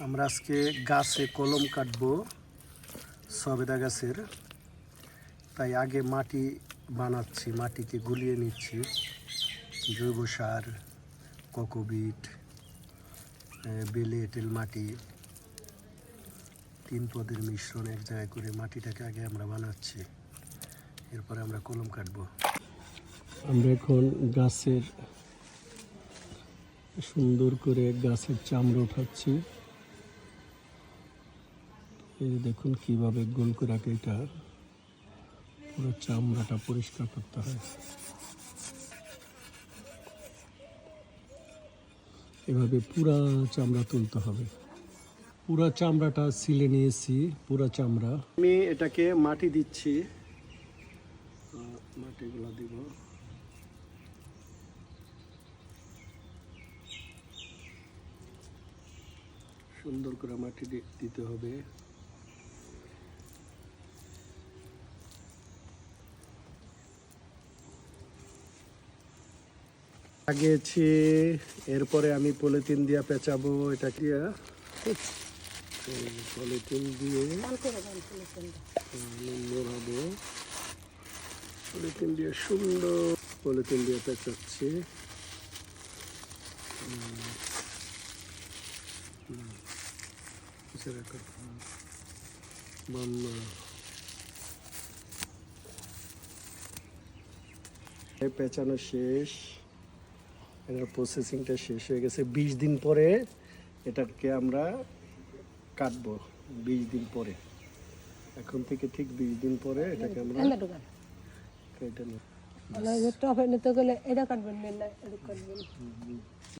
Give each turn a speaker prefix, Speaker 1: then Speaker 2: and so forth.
Speaker 1: আমরা আজকে গাছে কলম কাটবো সবেদা গাছের, তাই আগে মাটি বানাচ্ছি, মাটিকে গুলিয়ে নিচ্ছি। জৈব সার, কোকোপিট, বেলে এঁটেল মাটি, 3 পদের মিশ্রণ এক জায়গায় করে মাটিটাকে আগে আমরা বানাচ্ছি, এরপরে আমরা কলম কাটবো। আমরা এখন গাছের সুন্দর করে গাছের চামড়া উঠাচ্ছি। এই দেখুন কিভাবে গোল করে এটা পুরো চামড়াটা পরিষ্কার করতে হয়। এভাবে পুরা চামড়া তুলতে হবে। পুরা চামড়াটা ছিলে নিয়েছি, পুরা চামড়া। আমি এটাকে মাটি দিচ্ছি, মাটিগুলো দিব। সুন্দর করে মাটি দিতে হবে। লাগিয়েছি, এরপরে আমি পলিথিন দিয়ে পেঁচাবো। এটা কি পলিথিন দিয়ে মোড়াবো। পলিথিন দিয়ে সুন্দর পলিথিন দিয়ে পেঁচাচ্ছি। পেঁচানো শেষ, এটার প্রসেসিংটা শেষ হয়ে গেছে। 20 দিন পরে এটাকে আমরা কাটবো। 20 দিন পরে, এখন থেকে ঠিক 20 দিন পরে এটাকে আমরা কেটে নেব।